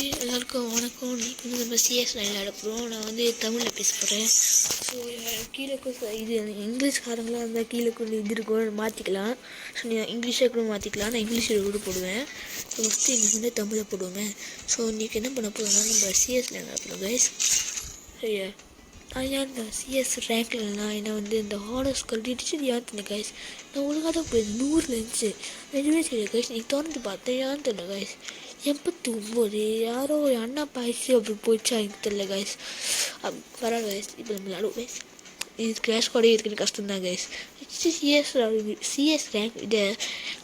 எல்லாருக்கும் வணக்கம். இன்றைக்கி வந்து நம்ம சிஎஸ் விளையாட போகிறோம். நான் வந்து தமிழில் பேச போகிறேன். ஸோ கீழே இது இங்கிலீஷ்காரங்களாக இருந்தால் கீழே கொண்டு இது இருக்கும் மாற்றிக்கலாம். ஸோ நீ இங்கிலீஷாக கூட மாற்றிக்கலாம். நான் இங்கிலீஷில் கூட போடுவேன். ஸோ ஃபஸ்ட்டு இன்றைக்கி வந்து தமிழில் போடுவேன். ஸோ இன்றைக்கி என்ன பண்ண போகிறோம்னா நம்ம சிஎஸ் விளையாட போகிறோம் கைஸ். சரியா நான் ஏன் இந்த சிஎஸ் ரேங்க்லலாம் என்னை வந்து இந்த ஹானர்ஸ் கல்விட்டு ஏன் கைஸ் நான் ஒழுங்காக தான் போயிருந்தேன். 100 இருந்துச்சு. எதுவுமே தெரியல கைஸ். நீ திறந்து பார்த்தேன் ஏன் தெரியல கைஸ். 89 யாரோ ஒரு அண்ணா பாய்ச்சி அப்படி போயிடுச்சா எனக்கு தெரியல கைஸ். பரவாயில்ல கைஸ். இப்போ நம்ம விளாடுவோம் கைஸ். இது கிளாஸ் கூட இருக்கிறது கஷ்டம் தான் கைஸ். சிஎஸ் ரேங்க் இதை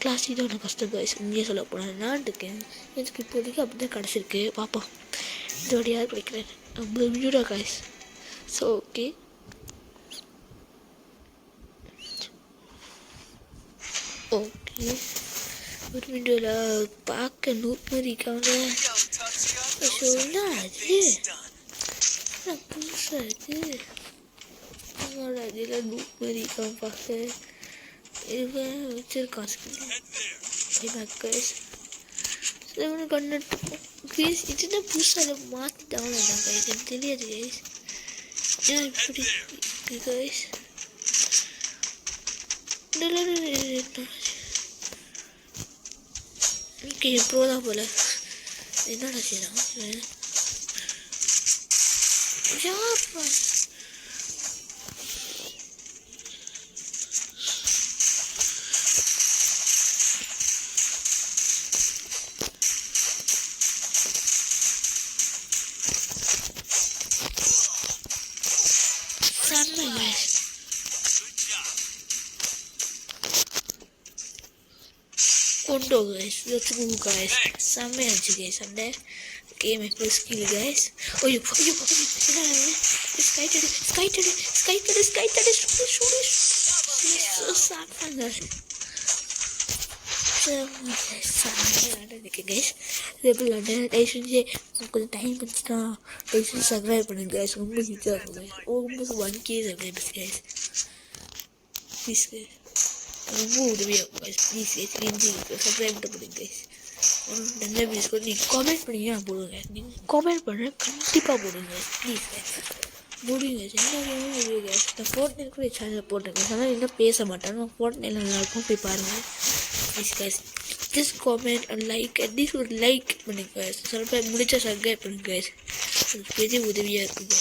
கிளாஸ் இது ஒன்று கஷ்டம் கைஸ். இங்கே சொல்ல போனால் நான் இருக்கேன். எனக்கு இப்போதைக்கு அப்படி தான் கிடச்சிருக்கு. பார்ப்போம் இதோட யார் கிடைக்கிறேன். 50 மினிட்டா கைஸ். ஸோ ஓகே ஓகே ஒரு மினிட்டில் பார்க்க நூட் மாதிரி இருக்காங்க. சொன்னா அது புதுசாக இருக்குது. அதில் நூட் மாதிரி இருக்கான் பார்க்க. இது வச்சுருக்கான் ஸ்கிரீன் கண்ணு கைஸ். இதுதான் புதுசாக மாற்றிட்டாங்க கைஸ். எனக்கு தெரியாது கைஸ். ஏன் இப்படி கைஸ். ஓகே ப்ரோ தான் போல. என்னடா செய்யலாம் யார்ப்பா செம்ம கைஸ். கொண்டோ கைஸ். வச்சுக்கோ கைஸ். செம்மையாச்சு கைஸ். அந்த கேம் எப்படி ஸ்கில் கைஸ். ஐயோ ஐயோ ஸ்கைட்டடு செம்மையாக கைஸ். இது எப்படி விளாண்டேன் தயவு செஞ்சு கொஞ்சம் டைம் இருந்துச்சுன்னா தயவு செஞ்சு சப்ஸ்கிரைப் பண்ணுங்க கைஸ். ரொம்ப ஹிட்டாக இருக்கும் கைஸ். ரொம்ப 1K subscribers guys. Please guys ரொம்ப உதவியாக இருக்கும் கைஸ். ப்ளீஸ் கைஸ் கெஞ்சி சப்ஸ்கிரைப் மட்டும் பண்ணுங்க கைஸ். நிறைய ப்ளீஸ் கூட நீங்கள் கமெண்ட் பண்ணி நான் போடுங்க. நீங்கள் கமெண்ட் பண்ணுறேன் கண்டிப்பாக போடுங்க ப்ளீஸ் கைஸ். முடியுங்க என்ன முடியும் கைஸ். நான் ஃபோர்ட்நைட் கூட சேனலில் போட்டிருக்கேன். ஆனால் இன்னும் பேச மாட்டேன். நான் ஃபோர்ட்நைட் நல்லாயிருக்கும் போய் பாருங்கள் please guys. Just comment and like at least ஒரு லைக் பண்ணுங்க கைஸ். சில பேர் முடிச்சா சப்ஸ்கிரைப் பண்ணுங்க கைஸ். அது பெரிய உதவியாக இருக்குங்க.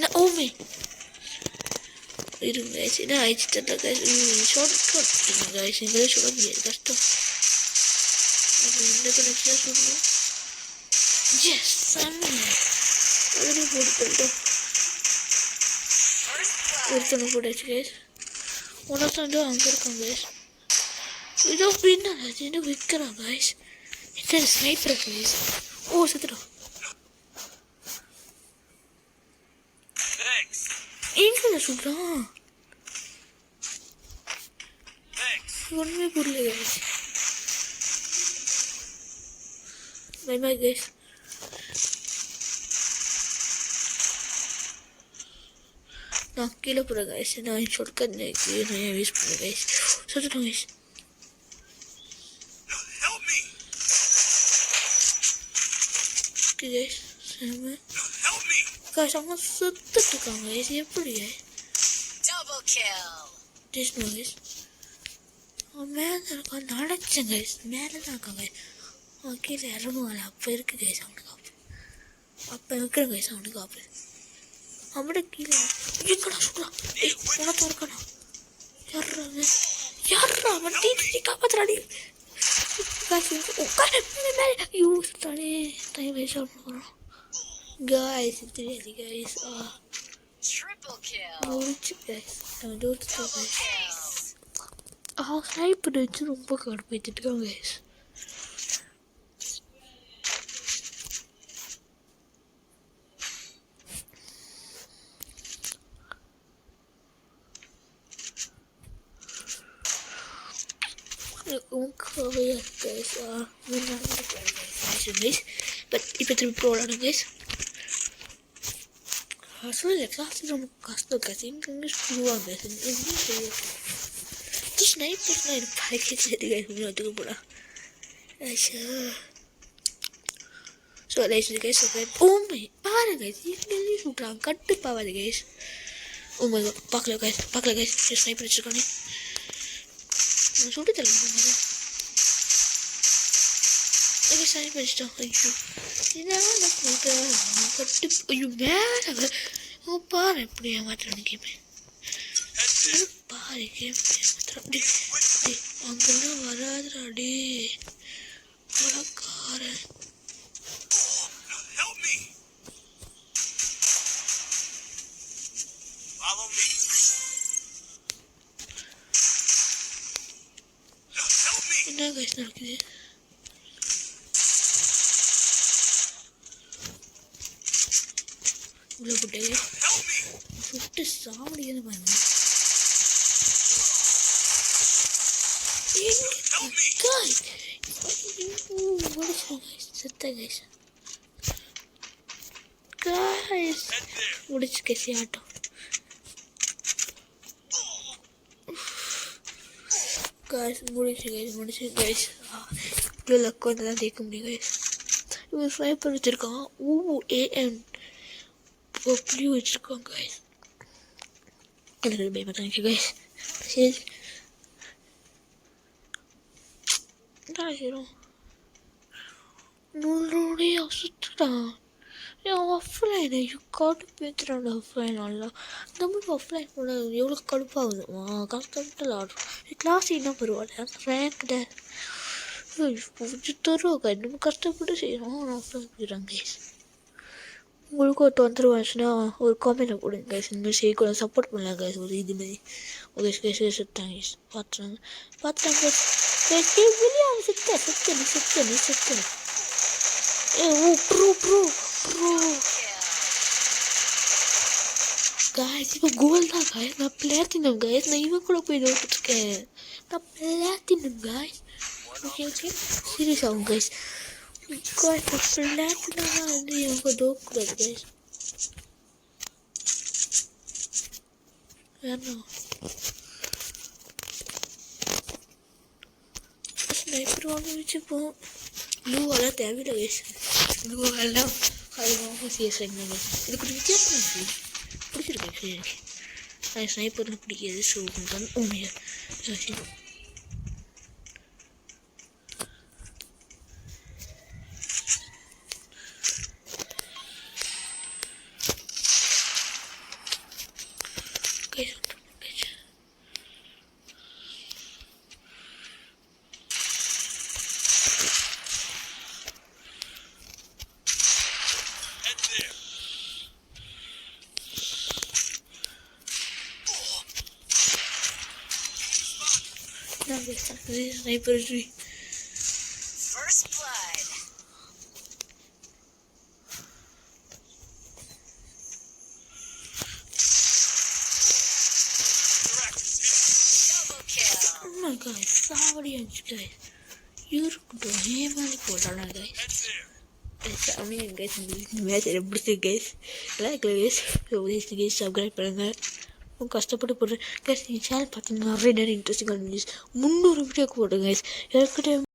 நான் ஓமே இருங்க கைஸ். என்ன ஆயிடுச்சு தெரியல கைஸ். ஷார்ட் கட் பண்ணுங்க கைஸ். எங்களால் சொல்ல முடியாது கஷ்டம். இந்த கணக்கில் சொல்லணும். எஸ் உடனே போட்டுட்டோம். ஒருத்தனை போட்டாச்சு கைஸ். ஒருத்தன் அங்கே இருக்காங்க கைஸ். இதோ பின்னா அது என்ன விற்கிறான் கைஸ். என்ன ஸ்னைப்பர் கைஸ். ஓ செத்துடும். எங்கே சொல்கிறான் ஒன்றுமே புரியல கைஸ். By bye guys. நான் கீழே போகிறேன் கைஸ். நான் ஷார்ட்கட் நான் யூஸ் பண்ணுறேன் கைஸ். சொல்லிட்டோம் கைஸ். ஓகே கைஸ் செம்ம கைஸ். அவங்க சுத்திட்டு இருக்காங்க கைஸ். எப்படி ஜஸ்ட் நோ கைஸ். அவன் மேலே இருக்கான். நடச்சேன் கைஸ். மேலே தான் இருக்காங்க. அவன் கீழே இறங்குவாள். அப்போ இருக்கு கைஸ் அவனுக்கு ஆப்பு. அப்போ இருக்கிறேன் கைஸ் அவனுக்கு ஆப்பு. அவட கீழே எங்கடா சொல்கிறான். உனக்கு இருக்கானா யாரா அவன் டீ காப்பாற்றுறாடி யூஸ் தானே டைம் வேஸ்ட் பண்ணுறோம் கைஸ். தெரியாது கைஸ். முடிச்சு கைஸ். அவன் தோத்துட்டோம் கைஸ். அவன் ஸ்னைப்பர் வச்சு ரொம்ப கடுப்பேற்றிட்டு இருக்கான் கைஸ். பட் இப்போ திருப்பி போகலாம் கைஸ். சொல்லல கிளாஸ் ரொம்ப கஷ்டம் கைஸ். இங்கிலீஷ் புரிவாங்க இங்கிலீஷ் தெரியாது. ஸ்னைப்பர்ஸ்லாம் எனக்கு பழக்கே சரி கைஸ். ஒத்துக்க போடா. ஸோ தயவுசெய்து கைஸ் ஓமை பாரு கைஸ் எங்கே சுட்டுறாங்க கட்டுப்பாவாது கைஸ் ஓமை பார்க்கல கைஸ் ஸ்னைப்பர் வச்சுருக்கானே சுட்டு தரல ஸ்னைப்பர் வச்சுட்டான் ஐயோ இதான் கட்டு ஐயோ மேலே பாரு எப்படி ஏமாத்துறான்னு கேமே பாரு கேம் ஏமாத்துறான் அங்கெல்லாம் வராதுடா டே பழக்காரன் என்ன கைஸ் நடக்குது உள்ள போட்டே சுட்டு சாவடியாது பாருங்க செத்த கைஸ் முடிச்சு கைஸ் ஆட்டம் கைஸ் முடிச்சு கைஸ் இவ்வளோ லக் வந்து தான் ஜெயிக்க முடியும் கைஸ் இவன் ஸ்னைப்பர் வச்சுருக்கான் ஏஎன் பப்ளி வச்சுருக்கான் கைஸ் எனக்கு பயமாட்டாங்க கைஸ் சரி என்ன செய்யறோம் நூலோடைய சுற்றுடான் ஆஃப்லைன் காட்டு பேத்துறான் ஆஃப்லைன் நல்லா நம்மளுக்கு ஆஃப்லைன் போட எவ்வளோ கடுப்பாகுதுமா கஷ்டப்பட்டு விளாடுறோம் கிளாஸ் என்ன பரவாயில்ல ரேங்க்ட தருவோம் கை நம்ம கஷ்டப்பட்டு செய்யணும் ஆஃப்லைன் போயிடுறாங்க கைஸ் உங்களுக்கு ஒரு தொந்தரவு ஆச்சுன்னா ஒரு காமெண்ட்டில் போடுங்க கைஸ் இந்த மாதிரி செய்யக்கூடாது சப்போர்ட் பண்ணலாம் கைஸ் ஒரு இதுமாரி ஒரு கைஸ் செத்தாங்க கைஸ் பார்த்துட்டாங்க கைஸ் வெளியே அவன் செத்த ப்ரோ கைஸ் இப்போ கோல் தான் கைஸ் நான் பிளாட்டினம் கைஸ் நான் இவன் கூட போய் தோத்துட்ருக்கேன் நான் பிளாட்டினம் கைஸ் ஓகே சீரியஸ் ஆகும் கைஸ் பிளாட்டினமாக வந்து இவங்க தோக்கக்கூடாது கைஸ் வேணாம் ஸ்னைப்பர் வாங்க வச்சுப்போம் ப்ளூவெல்லாம் தேவையில்லை கைஸ் ப்ளூவெல்லாம் அது சிஎஸ் இதுக்கு ஒரு வித்தியாசம் இருக்குது பிடிச்சிருக்கேன் சரி எனக்கு அது ஸ்னைப்பர்னு பிடிக்காது ஸோ கொஞ்சம் உண்மையாக Sniper tree. First blood. Double kill. Oh my god, somebody else guys. You're going to have a guys. I mean guys, match guys. Like guys, subscribe பண்ணுங்க கஷ்டப்பட்டு போடுறேன் கைஸ் சேனல் பார்த்தீங்கன்னா நிறைய இன்ட்ரெஸ்டிங்கான நியூஸ் 300 வீடியோக்கு போடுங்க கைஸ் ஏற்கனவே